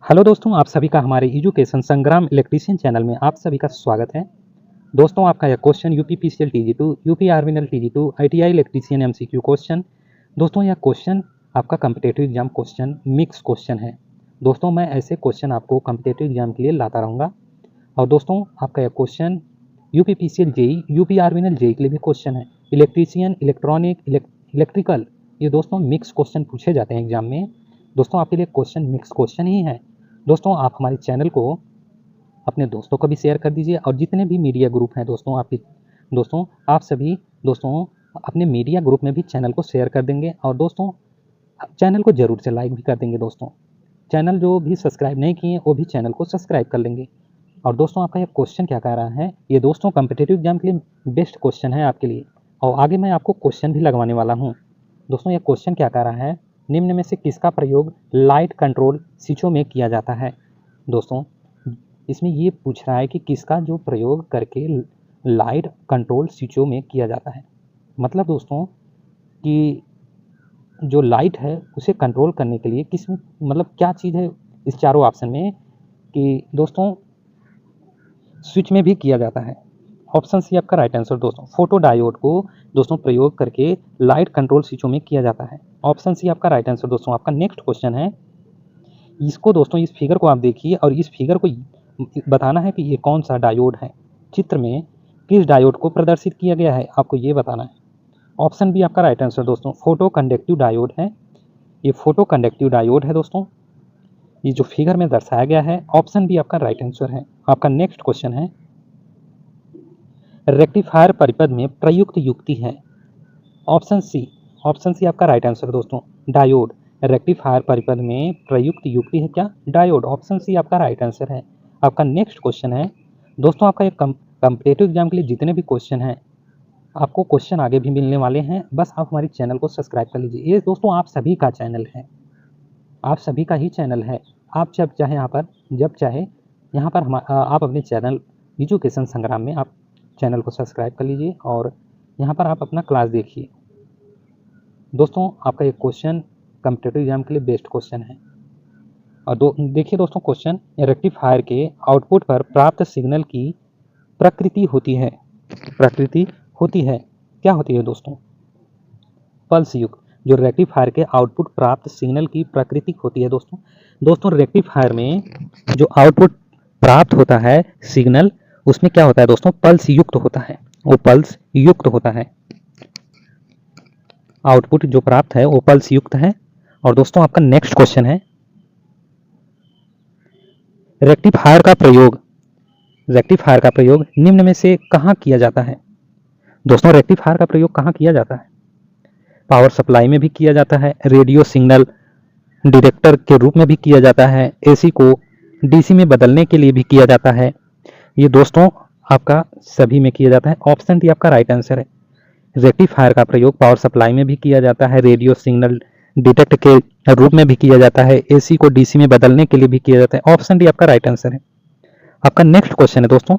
Hello दोस्तों, आप सभी का हमारे एजुकेशन संग्राम इलेक्ट्रीशियन चैनल में आप सभी का स्वागत है। दोस्तों, आपका यह question UP PCL TG two, UP आर्मिनल TG two, ITI electrician MCQ question. दोस्तों, यह क्वेश्चन आपका competitive exam question mix question है। दोस्तों, मैं ऐसे क्वेश्चन आपको कम्पिटेटिव एग्जाम के लिए लाता रहूँगा। और दोस्तों, आपका यह question UP PCL JE, UP आर्मिनल जेई के लिए भी क्वेश्चन है। इलेक्ट्रीशियन, इलेक्ट्रॉनिक, इलेक्ट्रिकल, ये दोस्तों मिक्स क्वेश्चन पूछे जाते हैं एग्जाम में। दोस्तों, आपके लिए क्वेश्चन मिक्स क्वेश्चन ही है। दोस्तों, आप हमारे चैनल को अपने दोस्तों को भी शेयर कर दीजिए और जितने भी मीडिया ग्रुप हैं दोस्तों आप सभी दोस्तों अपने मीडिया ग्रुप में भी चैनल को शेयर कर देंगे। और दोस्तों, चैनल को ज़रूर से लाइक भी कर देंगे। दोस्तों, चैनल जो भी सब्सक्राइब नहीं किए वो भी चैनल को सब्सक्राइब कर लेंगे। और दोस्तों, आपका ये क्वेश्चन क्या कह रहा है, ये दोस्तों कम्पिटेटिव एग्जाम के लिए बेस्ट क्वेश्चन है आपके लिए। और आगे मैं आपको क्वेश्चन भी लगवाने वाला हूँ। दोस्तों, ये क्वेश्चन क्या कह रहा है, निम्न में से किसका प्रयोग लाइट कंट्रोल स्विचों में किया जाता है। दोस्तों, इसमें ये पूछ रहा है कि किसका जो प्रयोग करके लाइट कंट्रोल स्विचों में किया जाता है। मतलब दोस्तों कि जो लाइट है उसे कंट्रोल करने के लिए किस मतलब क्या चीज़ है इस चारों ऑप्शन में कि दोस्तों स्विच में भी किया जाता है। ऑप्शन सी आपका राइट आंसर दोस्तों, फोटो डायोड को दोस्तों प्रयोग करके लाइट कंट्रोल स्विचों में किया जाता है। ऑप्शन सी आपका राइट आंसर दोस्तों। आपका नेक्स्ट क्वेश्चन है, इसको दोस्तों इस फिगर को आप देखिए और इस फिगर को बताना है कि ये कौन सा डायोड है। चित्र में किस डायोड को प्रदर्शित किया गया है आपको ये बताना है। ऑप्शन बी आपका राइट आंसर दोस्तों, फोटो कंडक्टिव डायोड है। ये फोटो कंडक्टिव डायोड है दोस्तों, ये जो फिगर में दर्शाया गया है। ऑप्शन बी आपका राइट आंसर है। आपका नेक्स्ट क्वेश्चन है, रेक्टिफायर परिपथ में प्रयुक्त युक्ति है। ऑप्शन सी आपका राइट आंसर दोस्तों, डायोड। रेक्टिफायर परिपथ में प्रयुक्त युक्ति है क्या, डायोड। ऑप्शन सी आपका राइट आंसर है। आपका नेक्स्ट क्वेश्चन है दोस्तों, आपका एक कम्पिटेटिव एग्जाम के लिए जितने भी क्वेश्चन हैं आपको क्वेश्चन आगे भी मिलने वाले हैं, बस आप हमारे चैनल को सब्सक्राइब कर लीजिए। ये दोस्तों आप सभी का चैनल है, आप सभी का ही चैनल है। आप जब चाहे यहाँ पर आप अपने चैनल एजुकेशन संग्राम में आप चैनल को सब्सक्राइब कर लीजिए और यहाँ पर आप अपना क्लास देखिए। दोस्तों, आपका एक क्वेश्चन कम्पिटेटिव एग्जाम के लिए बेस्ट क्वेश्चन है। और देखिए दोस्तों, क्वेश्चन रेक्टिफायर के आउटपुट पर प्राप्त सिग्नल की प्रकृति होती है। क्या होती है दोस्तों, पल्स युक्त। जो रेक्टिफायर के आउटपुट प्राप्त सिग्नल की प्रकृति होती है दोस्तों रेक्टिफायर में जो आउटपुट प्राप्त होता है सिग्नल, उसमें क्या होता है दोस्तों, पल्स युक्त होता है। वो पल्स युक्त होता है, आउटपुट जो प्राप्त है वो पल्स युक्त है। और दोस्तों, आपका नेक्स्ट क्वेश्चन है, रेक्टिफायर का प्रयोग निम्न में से कहाँ किया जाता है। दोस्तों, रेक्टिफायर का प्रयोग कहाँ किया जाता है, पावर सप्लाई में भी किया जाता है, रेडियो सिग्नल डिटेक्टर के रूप में भी किया जाता है, एसी को डीसी में बदलने के लिए भी किया जाता है। ये दोस्तों आपका सभी में किया जाता है। ऑप्शन डी आपका राइट आंसर है। रेक्टिफायर का प्रयोग पावर सप्लाई में भी किया जाता है, रेडियो सिग्नल डिटेक्ट के रूप में भी किया जाता है, एसी को डीसी में बदलने के लिए भी किया जाता है। ऑप्शन डी आपका राइट आंसर है। आपका नेक्स्ट क्वेश्चन है दोस्तों,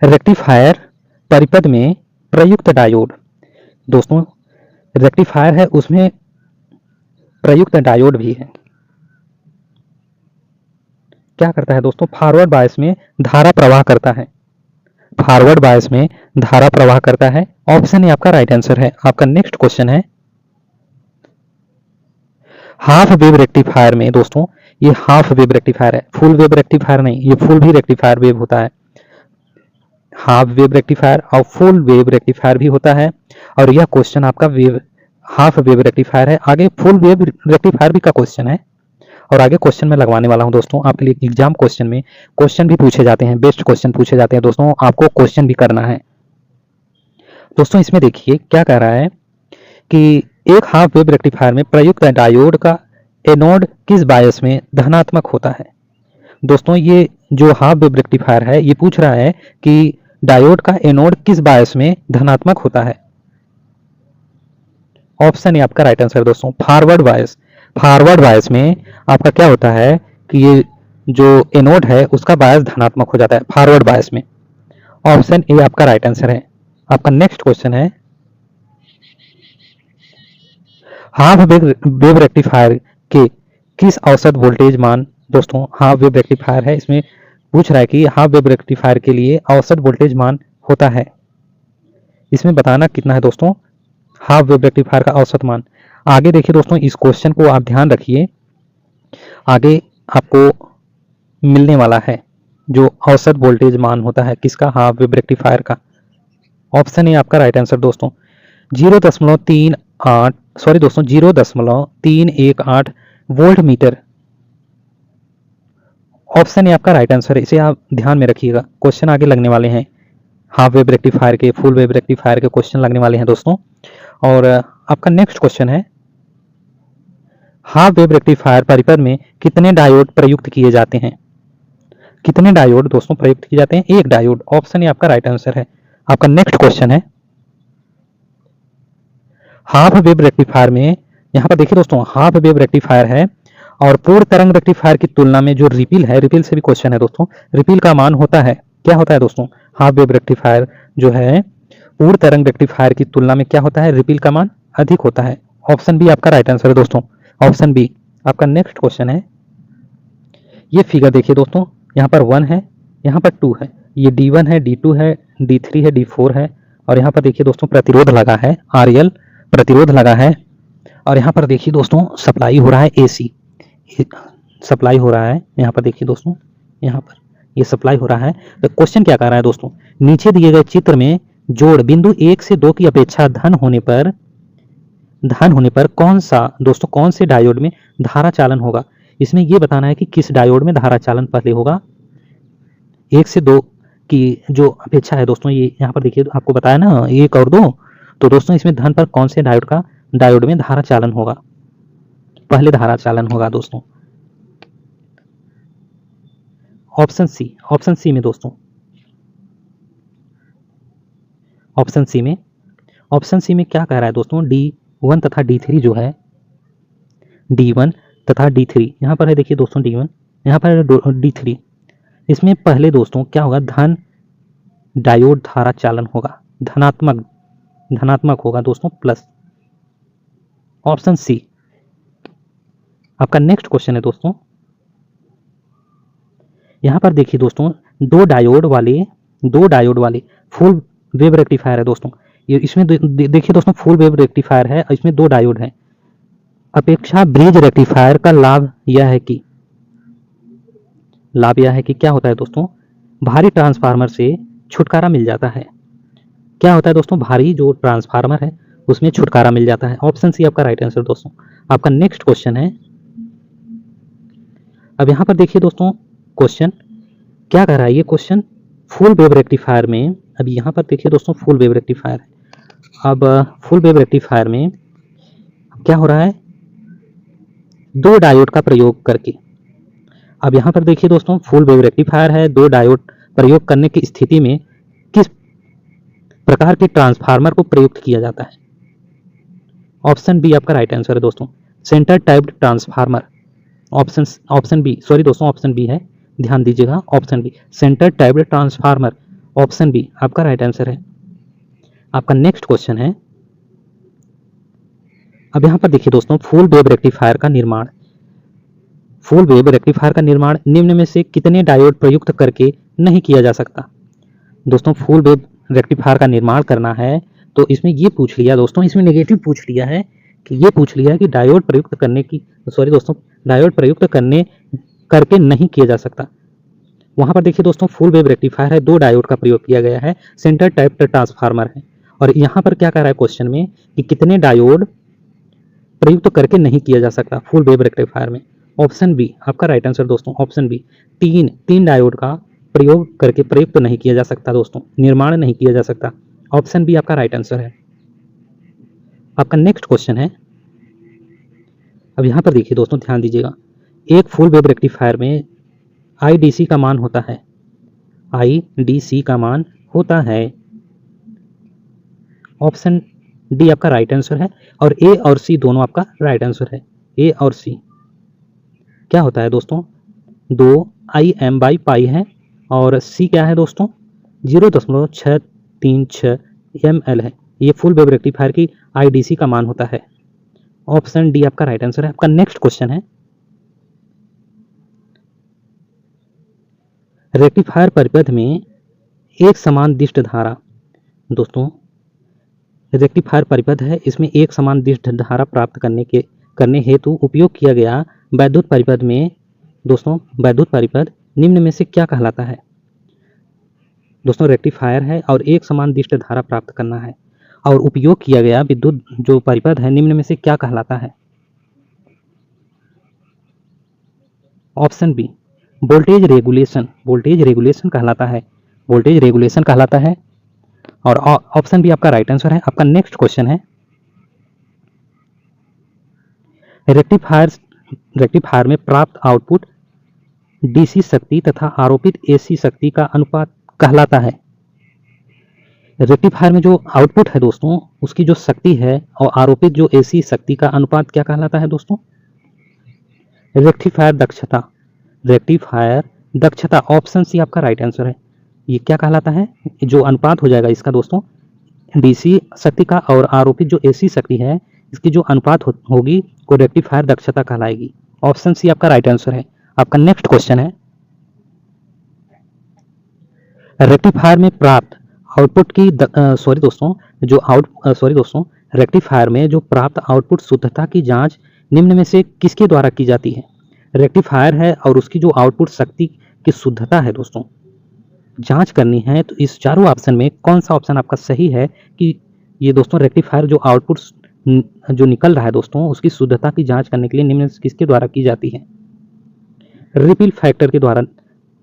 रेक्टिफायर परिपथ में प्रयुक्त डायोड। दोस्तों, रेक्टिफायर है उसमें प्रयुक्त डायोड भी है। क्या करता है दोस्तों, फॉरवर्ड बायस में धारा प्रवाह करता है। ऑप्शन ए आपका राइट आंसर है। आपका नेक्स्ट क्वेश्चन है, हाफ वेव रेक्टिफायर में दोस्तों, ये हाफ वेव रेक्टिफायर है, फुल वेव रेक्टिफायर नहीं, ये फुल भी रेक्टिफायर वेव होता है। हाफ वेव रेक्टिफायर और फुल वेव रेक्टिफायर भी होता है। और यह क्वेश्चन आपका हाफ वेव रेक्टिफायर है। आगे फुल वेव रेक्टिफायर भी का क्वेश्चन है और आगे क्वेश्चन में लगवाने वाला हूं दोस्तों आपके लिए। एग्जाम क्वेश्चन में क्वेश्चन भी पूछे जाते हैं, बेस्ट क्वेश्चन पूछे जाते हैं दोस्तों, आपको क्वेश्चन भी करना है। दोस्तों, इसमें देखिए क्या कह रहा है कि एक हाफ वेव रेक्टिफायर में प्रयुक्त डायोड का एनोड किस बायस में धनात्मक होता है। दोस्तों, ये जो हाफ वेव रेक्टिफायर है ये पूछ रहा है कि डायोड का एनोड किस बायस में धनात्मक होता है। ऑप्शन ए आपका राइट आंसर दोस्तों, फॉरवर्ड बायस में आपका क्या होता है कि ये जो एनोड है उसका बायस धनात्मक हो जाता है फॉरवर्ड बायस में। ऑप्शन ए आपका राइट आंसर है। आपका नेक्स्ट क्वेश्चन है, हाफ वेव रेक्टिफायर के किस औसत वोल्टेज मान दोस्तों हाफ वेव रेक्टिफायर है, इसमें पूछ रहा है कि हाफ वेव रेक्टिफायर के लिए औसत वोल्टेज मान होता है, इसमें बताना कितना है दोस्तों हाफ वेव रेक्टिफायर का औसत मान। आगे देखिए दोस्तों, इस क्वेश्चन को आप ध्यान रखिए, आगे आपको मिलने वाला है जो औसत वोल्टेज मान होता है किसका, हाफ वेव रेक्टिफायर का। ऑप्शन ए आपका राइट आंसर दोस्तों 0.38 वोल्ट मीटर। ऑप्शन ए आपका राइट आंसर है, इसे आप ध्यान में रखिएगा। क्वेश्चन आगे लगने वाले हैं हाफ वेव रेक्टिफायर के, फुल वेव रेक्टिफायर के क्वेश्चन लगने वाले हैं दोस्तों। और आपका नेक्स्ट क्वेश्चन है हाफ वेव रेक्टिफायर परिपथ में कितने डायोड प्रयुक्त किए जाते हैं। कितने डायोड दोस्तों प्रयुक्त किए जाते हैं, एक डायोड। ऑप्शन ए आपका राइट आंसर है। आपका नेक्स्ट क्वेश्चन है हाफ वेव रेक्टिफायर में, यहां पर देखिए दोस्तों हाफ वेव रेक्टिफायर है और पूर्ण तरंग रेक्टिफायर की तुलना में जो रिपील है, रिपील से भी क्वेश्चन है दोस्तों, रिपील का मान होता है, क्या होता है दोस्तों, हाफ वेव रेक्टिफायर जो है पूर्ण तरंग रेक्टिफायर की तुलना में क्या होता है, रिपील का मान अधिक होता है। ऑप्शन बी आपका राइट आंसर है दोस्तों, ऑप्शन बी। आपका नेक्स्ट क्वेश्चन है, ये फिगर देखिए दोस्तों, यहाँ पर 1 है, यहाँ पर 2 है, ये D1 है, D2 है, D3 है, D4 है, और यहाँ पर देखिए दोस्तों प्रतिरोध लगा है, RL प्रतिरोध लगा है, और यहाँ पर देखिए दोस्तों सप्लाई हो रहा है AC, सप्लाई हो रहा है, यहाँ पर देखिए दोस्तों, यहाँ पर ये सप्लाई हो रहा है। तो क्वेश्चन क्या कर रहा है दोस्तों, नीचे दिए गए चित्र में जोड़ बिंदु 1 से 2 की अपेक्षा धन होने पर कौन सा दोस्तों, कौन से डायोड में धारा चालन होगा। इसमें यह बताना है कि किस डायोड में धारा चालन पहले होगा। 1 से 2 की जो अपेक्षा है दोस्तों, ये यहाँ पर देखिए आपको बताया ना 1 और 2, तो दोस्तों इसमें धन पर कौन से डायोड में धारा चालन होगा, पहले धारा चालन होगा दोस्तों। ऑप्शन सी में दोस्तों, ऑप्शन सी में क्या कह रहा है दोस्तों, D1 तथा D3 जो है, D1 तथा D3 यहाँ पर है, देखिए दोस्तों D1, यहाँ पर है D3, इसमें पहले दोस्तों क्या होगा, धन डायोड धारा चालन होगा, धनात्मक होगा दोस्तों, प्लस। Option C. आपका नेक्स्ट क्वेश्चन है दोस्तों, यहां पर देखिए दोस्तों दो डायोड वाले फुल वेव रेक्टिफायर है दोस्तों। ये इसमें देखिए दोस्तों फुल वेव रेक्टिफायर है, इसमें 2 डायोड हैं। अपेक्षा ब्रिज रेक्टिफायर का लाभ यह है कि क्या होता है दोस्तों, भारी ट्रांसफार्मर से छुटकारा मिल जाता है। क्या होता है दोस्तों, भारी जो ट्रांसफार्मर है उसमें छुटकारा मिल जाता है। ऑप्शन सी आपका राइट आंसर दोस्तों। आपका नेक्स्ट क्वेश्चन है, अब यहां पर देखिए दोस्तों क्वेश्चन क्या कर रहा है, ये क्वेश्चन फुल वेव रेक्टिफायर में, अब यहां पर देखिए दोस्तों फुल वेव रेक्टिफायर है। अब फुल वेव रेक्टिफायर में क्या हो रहा है, 2 डायोड का प्रयोग करके। अब यहां पर देखिए दोस्तों फुल वेव रेक्टिफायर है, 2 डायोड प्रयोग करने की स्थिति में किस प्रकार के ट्रांसफार्मर को प्रयुक्त किया जाता है। ऑप्शन बी आपका राइट आंसर है दोस्तों, centre tapped transformer. Option b, sorry दोस्तों ऑप्शन बी है, ध्यान दीजिएगा, option b centre tapped transformer, option b आपका राइट आंसर है। आपका नेक्स्ट क्वेश्चन है, अब यहां पर देखिए दोस्तों फुल वेव रेक्टिफायर का निर्माण निम्न में से कितने डायोड प्रयुक्त करके नहीं किया जा सकता। दोस्तों फुल वेव रेक्टिफायर का निर्माण करना है तो इसमें ये पूछ लिया दोस्तों, इसमें नेगेटिव पूछ लिया है कि ये पूछ लिया है कि डायोड प्रयुक्त करने करके नहीं किया जा सकता। वहां पर देखिए दोस्तों फुल वेव रेक्टिफायर है, 2 डायोड का प्रयोग किया गया है, सेंटर टाइप ट्रांसफार्मर है, और यहाँ पर क्या कह रहा है क्वेश्चन में कि कितने डायोड प्रयुक्त करके नहीं किया जा सकता फुल वेव रेक्टिफायर में। ऑप्शन बी आपका राइट आंसर दोस्तों, ऑप्शन बी, 3 डायोड का प्रयोग करके प्रयुक्त नहीं किया जा सकता दोस्तों, निर्माण नहीं किया जा सकता। ऑप्शन बी आपका राइट आंसर है। आपका नेक्स्ट क्वेश्चन है, अब यहां पर देखिए दोस्तों ध्यान दीजिएगा, एक फुल वेव रेक्टिफायर में IDC का मान होता है, IDC का मान होता है। ऑप्शन डी आपका राइट आंसर है, और ए और सी दोनों आपका राइट आंसर है। ए और सी क्या होता है दोस्तों, 2Im/π है, और सी क्या है दोस्तों 0.636 ml है। ये फुल वेव रेक्टिफायर की IDC का मान होता है। ऑप्शन डी आपका राइट आंसर है। आपका नेक्स्ट क्वेश्चन है, रेक्टिफायर परिपथ में एक समान दिष्ट धारा, दोस्तों रेक्टिफायर परिपथ है, इसमें एक समान दिष्ट धारा प्राप्त करने हेतु उपयोग किया गया वैद्युत परिपथ में, दोस्तों वैद्युत परिपथ निम्न में से क्या कहलाता है। दोस्तों रेक्टिफायर है और एक समान दिष्ट धारा प्राप्त करना है और उपयोग किया गया विद्युत जो परिपथ है निम्न में से क्या कहलाता है। Option b voltage regulation, voltage regulation कहलाता है, वोल्टेज रेगुलेशन कहलाता है। और ऑप्शन बी आपका राइट आंसर है। आपका नेक्स्ट क्वेश्चन है, रेक्टिफायर में प्राप्त आउटपुट डीसी शक्ति तथा आरोपित एसी शक्ति का अनुपात कहलाता है। रेक्टिफायर में जो आउटपुट है दोस्तों उसकी जो शक्ति है और आरोपित जो एसी शक्ति का अनुपात क्या कहलाता है दोस्तों। रेक्टिफायर दक्षता, रेक्टिफायर दक्षता ऑप्शन सी आपका राइट आंसर है। ये क्या कहलाता है, जो अनुपात हो जाएगा इसका दोस्तों डीसी शक्ति का और आरोपित जो एसी शक्ति है इसकी जो अनुपात होगी वो रेक्टिफायर दक्षता कहलाएगी। ऑप्शन सी आपका राइट आंसर है। आपका नेक्स्ट क्वेश्चन है, रेक्टिफायर में प्राप्त आउटपुट की रेक्टिफायर में जो प्राप्त आउटपुट शुद्धता की जांच निम्न में से किसके द्वारा की जाती है। रेक्टिफायर है और उसकी जो आउटपुट शक्ति की शुद्धता है दोस्तों जांच करनी है, तो इस चारों ऑप्शन में कौन सा ऑप्शन आपका सही है कि ये दोस्तों रेक्टिफायर जो आउटपुट जो निकल रहा है दोस्तों उसकी शुद्धता की जांच करने के लिए निम्न से किसके द्वारा की जाती है। रिपिल फैक्टर के द्वारा।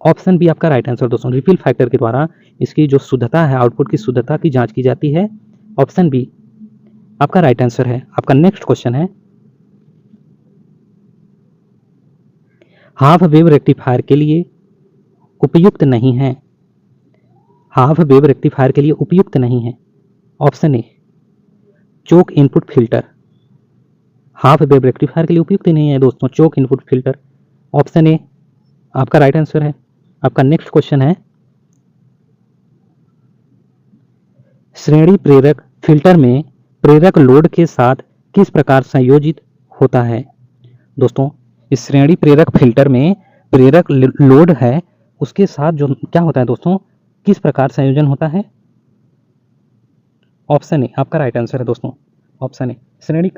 ऑप्शन बी आपका राइट आंसर दोस्तों, रिपिल फैक्टर के द्वारा इसकी जो शुद्धता है आउटपुट की शुद्धता की जांच की जाती है। ऑप्शन बी आपका राइट आंसर है। आपका नेक्स्ट क्वेश्चन है, हाफ वेव रेक्टिफायर के लिए उपयुक्त नहीं है, हाफ वेव रेक्टिफायर के लिए उपयुक्त नहीं है। Option a choke input filter, half wave rectifier के लिए उपयुक्त नहीं है दोस्तों choke input filter. Option a आपका राइट आंसर है। आपका नेक्स्ट क्वेश्चन है, श्रेणी प्रेरक फिल्टर में प्रेरक लोड के साथ किस प्रकार संयोजित होता है। दोस्तों इस श्रेणी प्रेरक फिल्टर में प्रेरक लोड है उसके साथ जो क्या होता है दोस्तों किस प्रकार संयोजन होता है। ऑप्शन ए आपका राइट आंसर है दोस्तों। ऑप्शन ए श्रेणी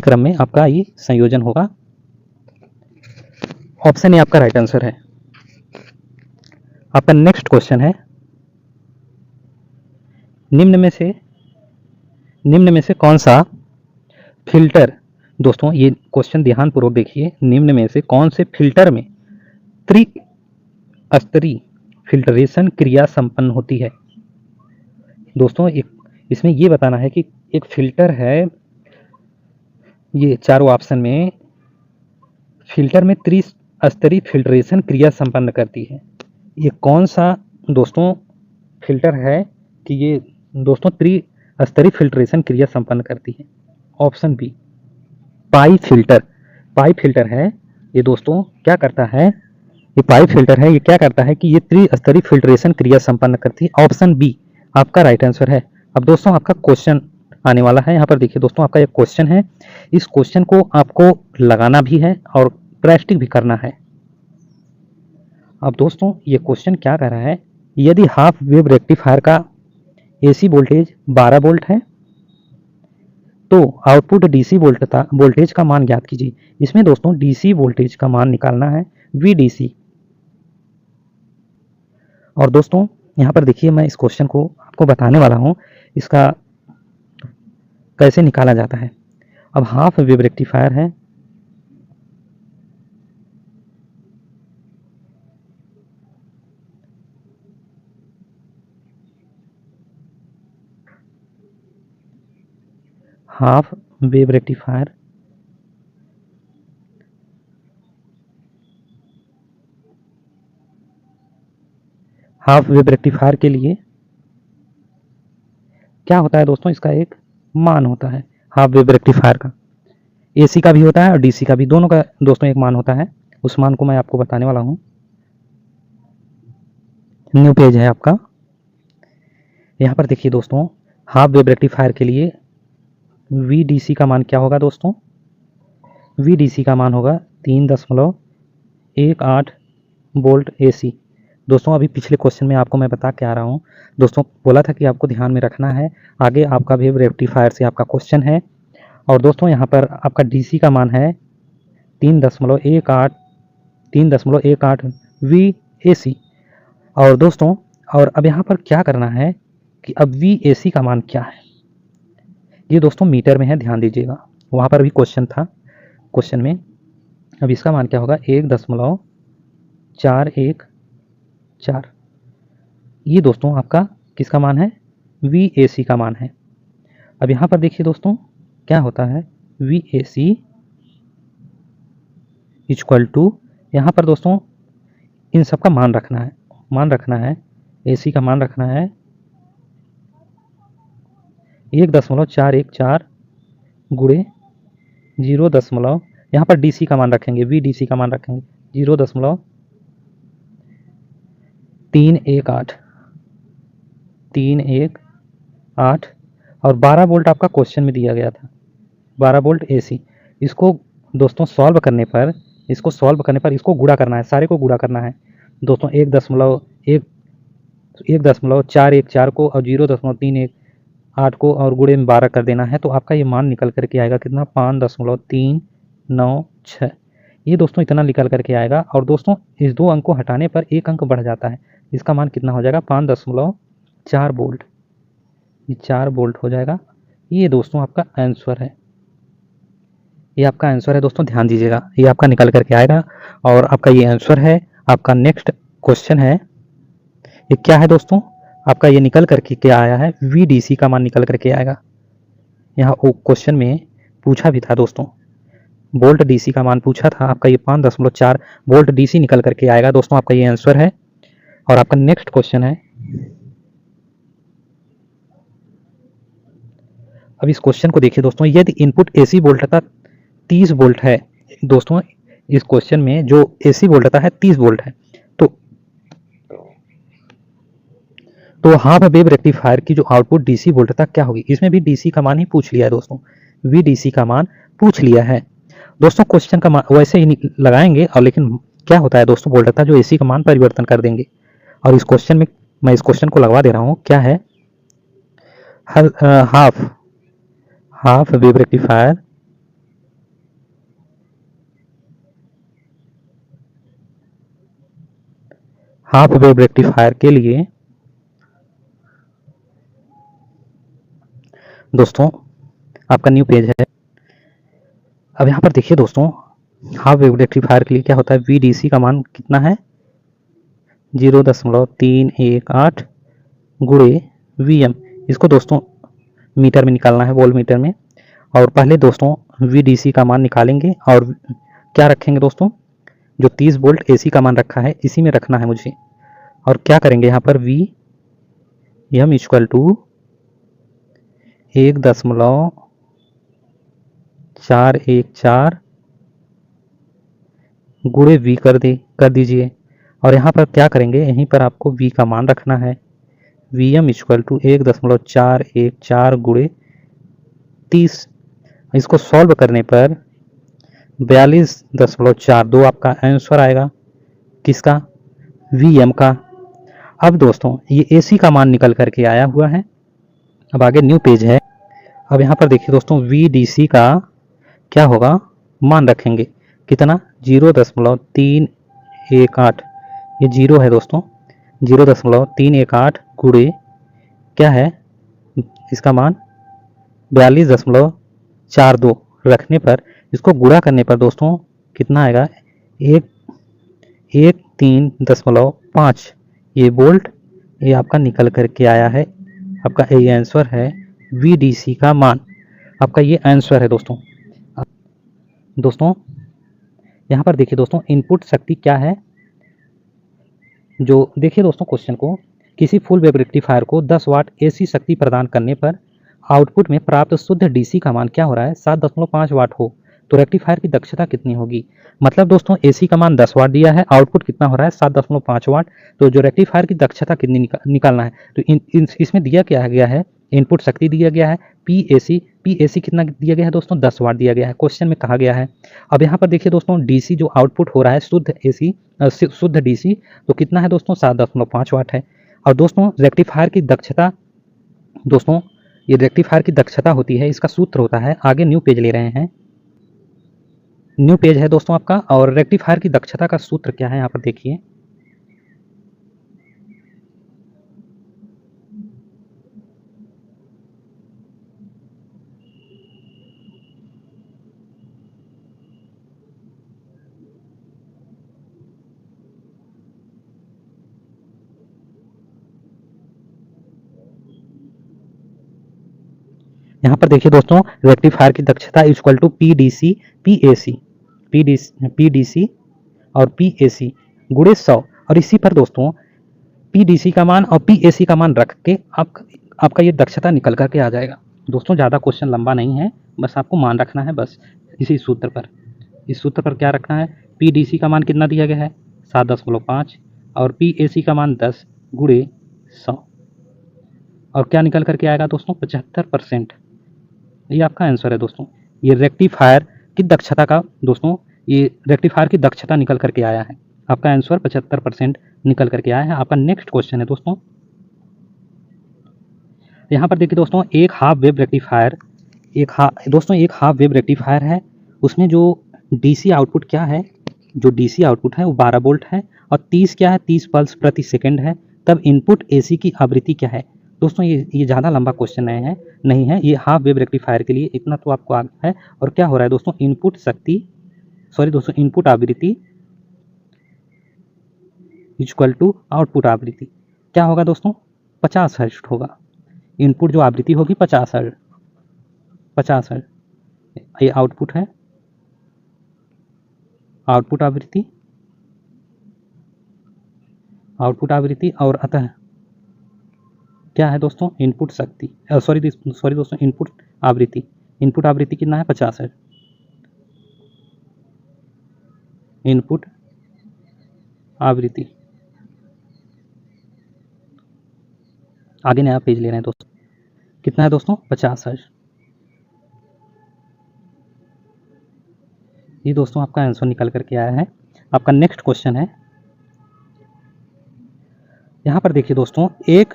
क्रम में आपका ये संयोजन होगा। ऑप्शन ए आपका राइट आंसर है। आपका नेक्स्ट क्वेश्चन है, निम्न में से कौन सा फिल्टर, दोस्तों ये क्वेश्चन ध्यानपूर्वक देखिए, निम्न में से कौन से फिल्टर में त्रिस्तरीय फिल्टरेशन क्रिया संपन्न होती है। दोस्तों इसमें ये बताना है कि एक फिल्टर है, ये चारों ऑप्शन में फिल्टर में त्रिस्तरीय फिल्टरेशन क्रिया संपन्न करती है। ये कौन सा दोस्तों फिल्टर है कि ये दोस्तों त्रिस्तरीय फिल्टरेशन क्रिया संपन्न करती है। ऑप्शन बी पाई फिल्टर है। ये दोस्तों क्या करता है, ये पाई फिल्टर है, ये क्या करता है कि ये त्रिस्तरीय फिल्टरेशन क्रिया संपन्न करती है। ऑप्शन बी आपका राइट आंसर है। अब दोस्तों आपका क्वेश्चन आने वाला है, यहाँ पर देखिए दोस्तों आपका एक क्वेश्चन है, इस क्वेश्चन को आपको लगाना भी है और प्रैक्टिस भी करना है। अब दोस्तों ये क्वेश्चन क्या कर रहा है, यदि हाफ वेव रेक्टिफायर का एसी वोल्टेज 12 वोल्ट है तो आउटपुट डीसी वोल्टेज का मान ज्ञात कीजिए। इसमें दोस्तों डीसी वोल्टेज का मान निकालना है VDC। और दोस्तों यहाँ पर देखिए मैं इस क्वेश्चन को आपको बताने वाला हूँ इसका कैसे निकाला जाता है। अब हाफ वेव रेक्टिफायर है, हाफ वेव रेक्टिफायर के लिए क्या होता है दोस्तों, इसका एक मान होता है हाफ वेव रेक्टिफायर का, एसी का भी होता है और डीसी का भी, दोनों का दोस्तों एक मान होता है। उस मान को मैं आपको बताने वाला हूँ। न्यू पेज है आपका, यहाँ पर देखिए दोस्तों हाफ वेव रेक्टिफायर के लिए VDC का मान क्या होगा दोस्तों, VDC का मान होगा 3.18 वोल्ट AC। दोस्तों अभी पिछले क्वेश्चन में आपको मैं बता के आ रहा हूँ, दोस्तों बोला था कि आपको ध्यान में रखना है, आगे आपका वेव रेक्टिफायर से आपका क्वेश्चन है। और दोस्तों यहाँ पर आपका DC का मान है 3.18 VAC। और दोस्तों और अब यहाँ पर क्या करना है कि अब VAC का मान क्या है, ये दोस्तों मीटर में है, ध्यान दीजिएगा, वहाँ पर भी क्वेश्चन था, क्वेश्चन में अब इसका मान क्या होगा 1.414। ये दोस्तों आपका किसका मान है, VAC का मान है। अब यहाँ पर देखिए दोस्तों क्या होता है, VAC इक्वल टू, यहाँ पर दोस्तों इन सब का मान रखना है, AC का मान रखना है 1.414 गुणे 0, यहाँ पर DC का मान रखेंगे, VDC का मान रखेंगे 0.318 और 12 वोल्ट आपका क्वेश्चन में दिया गया था, 12 वोल्ट AC। इसको दोस्तों सॉल्व करने पर इसको गुणा करना है, सारे को गुणा करना है दोस्तों, 1.414 को और 0.318 को और गुणे में 12 कर देना है, तो आपका ये मान निकल करके आएगा कितना, 5.396। ये दोस्तों इतना निकल करके आएगा। और दोस्तों इस 2 अंक को हटाने पर 1 अंक बढ़ जाता है, इसका मान कितना हो जाएगा 5.4 वोल्ट, ये 4 वोल्ट हो जाएगा। ये दोस्तों आपका आंसर है, ये आपका आंसर है दोस्तों, ध्यान दीजिएगा, ये आपका निकल करके आएगा और आपका ये आंसर है। आपका नेक्स्ट क्वेश्चन है, ये क्या है दोस्तों, आपका ये निकल करके क्या आया है, VDC का मान निकल करके आएगा। यहाँ क्वेश्चन में पूछा भी था दोस्तों, वोल्ट DC का मान पूछा था, आपका ये 5.4 वोल्ट DC निकल करके आएगा दोस्तों, आपका ये आंसर है। और आपका नेक्स्ट क्वेश्चन है, अब इस क्वेश्चन को देखिए दोस्तों, यदि इनपुट AC वोल्टता 30 वोल्ट है, दोस्तों इस क्वेश्चन में जो AC वोल्टता है 30 वोल्ट है, तो हाफ वेव रेक्टिफायर की जो आउटपुट DC वोल्टता क्या होगी। इसमें भी DC का मान ही पूछ लिया है दोस्तों, VDC का मान पूछ लिया है दोस्तों। क्वेश्चन का मान वैसे ही लगाएंगे, और लेकिन क्या होता है दोस्तों, वोल्टता जो AC का मान परिवर्तन कर देंगे। और इस क्वेश्चन में मैं इस क्वेश्चन को लगवा दे रहा हूँ, क्या है, हाफ वेव रेक्टिफायर के लिए दोस्तों आपका न्यू पेज है। अब यहाँ पर देखिए दोस्तों, हाफ वेव रेक्टिफायर के लिए क्या होता है, VDC का मान कितना है 0.318 गुणे VM। इसको दोस्तों मीटर में निकालना है, वोल्ट मीटर में। और पहले दोस्तों VDC का मान निकालेंगे और क्या रखेंगे दोस्तों, जो 30 वोल्ट AC का मान रखा है इसी में रखना है मुझे। और क्या करेंगे यहाँ पर VM इक्वल टू 1.414 गुणे V कर दीजिए। और यहाँ पर क्या करेंगे, यहीं पर आपको V का मान रखना है, VM इक्वल टू 1.414 गुणे 30। इसको सॉल्व करने पर 42.42 आपका आंसर आएगा, किसका, VM का। अब दोस्तों ये AC का मान निकल करके आया हुआ है। अब आगे न्यू पेज है। अब यहाँ पर देखिए दोस्तों, VDC का क्या होगा, मान रखेंगे कितना 0.318, ये 0 है दोस्तों, 0.318 गुणे क्या है, इसका मान 42.42 रखने पर, इसको गुणा करने पर दोस्तों कितना आएगा, 113.5 ये वोल्ट, ये आपका निकल करके आया है। आपका ये आंसर है, VDC का मान, आपका ये आंसर है दोस्तों। यहाँ पर देखिए दोस्तों, इनपुट शक्ति क्या है, जो देखिए दोस्तों क्वेश्चन को, किसी फुल वेव रेक्टिफायर को 10 वाट AC शक्ति प्रदान करने पर आउटपुट में प्राप्त शुद्ध DC का मान क्या हो रहा है, 7.5 वाट हो, तो रेक्टिफायर की दक्षता कितनी होगी। मतलब दोस्तों AC का मान 10 वाट दिया है, आउटपुट कितना हो रहा है 7.5 वाट, तो जो रेक्टिफायर की दक्षता कितनी निकालना है, तो इसमें दिया क्या गया है इनपुट शक्ति दिया गया है पीएसी कितना दिया गया है दोस्तों 10 वाट दिया गया है, क्वेश्चन में कहा गया है। अब यहाँ पर देखिए दोस्तों डीसी जो आउटपुट हो रहा है शुद्ध डीसी तो कितना है दोस्तों 7.5 वाट है। और दोस्तों रेक्टिफायर की दक्षता, दोस्तों ये रेक्टिफायर की दक्षता होती है, इसका सूत्र होता है, आगे न्यू पेज ले रहे हैं, न्यू पेज है दोस्तों आपका। और रेक्टिफायर की दक्षता का सूत्र क्या है यहाँ पर देखिए, यहाँ पर देखिए दोस्तों रेक्टिफायर की दक्षता इक्वल टू पीडीसी पीडीसी और पीएसी गुणे 100। और इसी पर दोस्तों पीडीसी का मान और पीएसी का मान रख के आपका ये दक्षता निकल करके आ जाएगा। दोस्तों ज़्यादा क्वेश्चन लंबा नहीं है, बस आपको मान रखना है, बस इसी सूत्र पर। इस सूत्र पर क्या रखना है, पीडीसी का मान कितना दिया गया है 7.5 और पीएसी का मान 10 गुणे 100 और क्या निकल करके आएगा दोस्तों 75%। ये आपका आंसर है दोस्तों। ये रेक्टिफायर की दक्षता का दोस्तों, ये रेक्टिफायर की दक्षता निकल करके आया है, आपका आंसर 75% निकल करके आया है। आपका नेक्स्ट क्वेश्चन है दोस्तों, यहाँ पर देखिए दोस्तों एक हाफ वेव रेक्टिफायर है, उसमें जो डीसी आउटपुट क्या है, जो डीसी आउटपुट है वो 12 वोल्ट है और 30 क्या है 30 पल्स प्रति सेकंड है। तब इनपुट एसी की आवृत्ति क्या है। दोस्तों ये ज़्यादा लंबा क्वेश्चन नहीं है, ये हाफ वेव रेक्टिफायर के लिए इतना तो आपको आता है। और क्या हो रहा है दोस्तों, इनपुट आवृत्ति इक्वल टू आउटपुट आवृत्ति क्या होगा दोस्तों 50 हर्ट्ज होगा। इनपुट जो आवृत्ति होगी 50 हर्ट्ज, ये आउटपुट है, आउटपुट आवृत्ति और अतः क्या है दोस्तों इनपुट शक्ति, सॉरी दोस्तों इनपुट आवृत्ति कितना है 50 हर्ट्ज। इनपुट आवृत्ति, आगे नया पेज ले रहे हैं दोस्तों, कितना है दोस्तों 50 हर्ट्ज। ये दोस्तों आपका आंसर निकल करके आया है। आपका नेक्स्ट क्वेश्चन है, यहाँ पर देखिए दोस्तों एक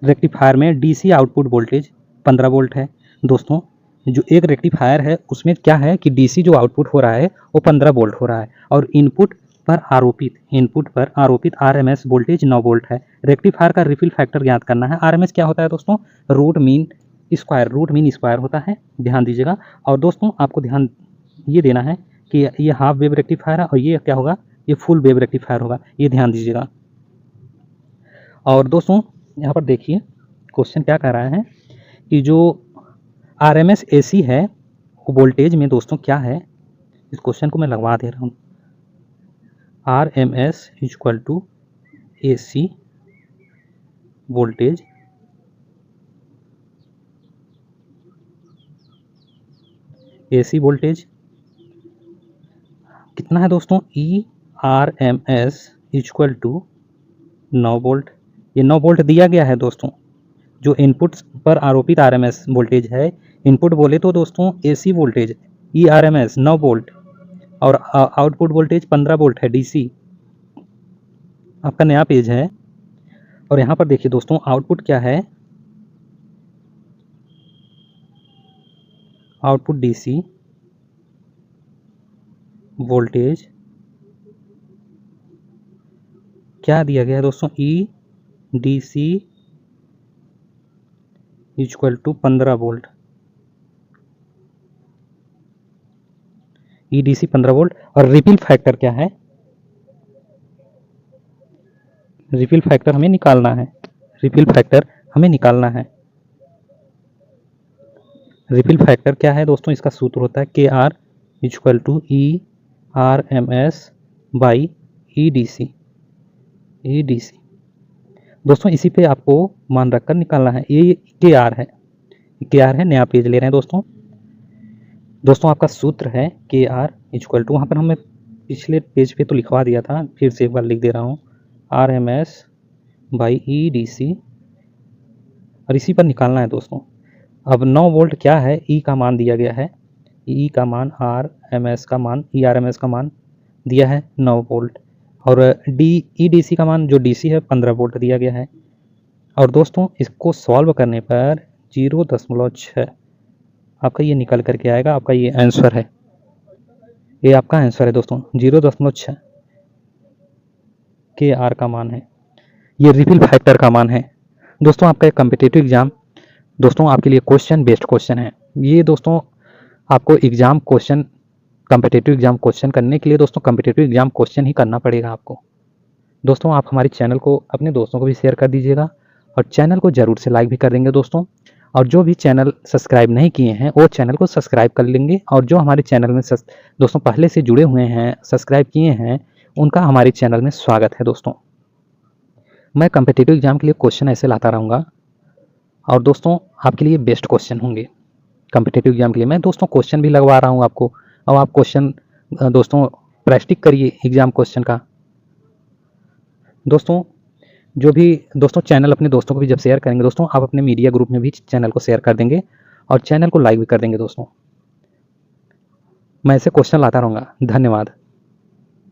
रेक्टिफायर में डीसी आउटपुट वोल्टेज 15 वोल्ट है। दोस्तों जो एक रेक्टिफायर है उसमें क्या है कि डीसी जो आउटपुट हो रहा है वो 15 वोल्ट हो रहा है और इनपुट पर आरोपित आरएमएस वोल्टेज 9 वोल्ट है। रेक्टिफायर का रिफिल फैक्टर ज्ञात करना है। आरएमएस क्या होता है दोस्तों, रूट मीन स्क्वायर होता है, ध्यान दीजिएगा। और दोस्तों आपको ध्यान ये देना है कि ये हाफ वेव रेक्टिफायर है और ये क्या होगा, ये फुल वेव रेक्टिफायर होगा, ये ध्यान दीजिएगा। और दोस्तों यहाँ पर देखिए क्वेश्चन क्या कह रहा है कि जो आरएमएस एसी है वो वोल्टेज में दोस्तों क्या है, इस क्वेश्चन को मैं लगवा दे रहा हूँ। RMS equal to AC voltage कितना है दोस्तों, E R M S equal to 9 volt. ये 9 वोल्ट दिया गया है दोस्तों। जो इनपुट पर आरोपित आरएमएस वोल्टेज है, इनपुट बोले तो दोस्तों AC voltage E R M S 9 volt और आउटपुट वोल्टेज 15 वोल्ट है डीसी। आपका नया पेज है और यहाँ पर देखिए दोस्तों आउटपुट क्या है, आउटपुट डीसी वोल्टेज क्या दिया गया है दोस्तों, E DC equal to 15 volt, E DC 15 volt. और रिपिल फैक्टर क्या है, रिपिल फैक्टर हमें निकालना है, रिपिल फैक्टर क्या है दोस्तों, इसका सूत्र होता है के R equal to E R M S by E D C. दोस्तों इसी पे आपको मान रखकर निकालना है। ये के आर है, नया पेज ले रहे हैं दोस्तों आपका सूत्र है के आर इक्वल टू, वहाँ पर हमने पिछले पेज पे तो लिखवा दिया था, फिर से एक बार लिख दे रहा हूँ, R M S by E D C और इसी पर निकालना है दोस्तों। अब 9 वोल्ट क्या है, ई का मान दिया गया है, ई का मान आर एम एस का मान, ई आर एम एस का मान दिया है 9 वोल्ट, और डी ई डी सी का मान जो डी सी है 15 वोल्ट दिया गया है। और दोस्तों इसको सॉल्व करने पर 0.6 आपका ये निकल करके आएगा, आपका ये आंसर है, ये आपका आंसर है दोस्तों, 0.6 के आर का मान है, ये रिपल फैक्टर का मान है। दोस्तों आपका एक कम्पिटिटिव एग्जाम दोस्तों आपके लिए क्वेश्चन बेस्ड क्वेश्चन है। ये दोस्तों आपको exam question, competitive exam question करने के लिए दोस्तों कम्पिटिटिव एग्जाम क्वेश्चन ही करना पड़ेगा आपको। दोस्तों आप हमारे चैनल को अपने दोस्तों को भी शेयर कर दीजिएगा और चैनल को ज़रूर से लाइक भी कर देंगे दोस्तों। और जो भी चैनल सब्सक्राइब नहीं किए हैं वो चैनल को सब्सक्राइब कर लेंगे, और जो हमारे चैनल में दोस्तों पहले से जुड़े हुए हैं, सब्सक्राइब किए हैं, उनका हमारे चैनल में स्वागत है दोस्तों। मैं कम्पिटिटिव एग्जाम के लिए क्वेश्चन ऐसे लाता रहूँगा और दोस्तों आपके लिए बेस्ट क्वेश्चन होंगे। कम्पिटिटिव एग्जाम के लिए मैं दोस्तों क्वेश्चन भी लगवा रहा हूँ आपको, और आप क्वेश्चन दोस्तों प्रैक्टिस करिए एग्जाम क्वेश्चन का। दोस्तों जो भी दोस्तों चैनल अपने दोस्तों को भी जब शेयर करेंगे दोस्तों, आप अपने मीडिया ग्रुप में भी चैनल को शेयर कर देंगे और चैनल को लाइक भी कर देंगे दोस्तों। मैं ऐसे क्वेश्चन लाता रहूँगा। धन्यवाद।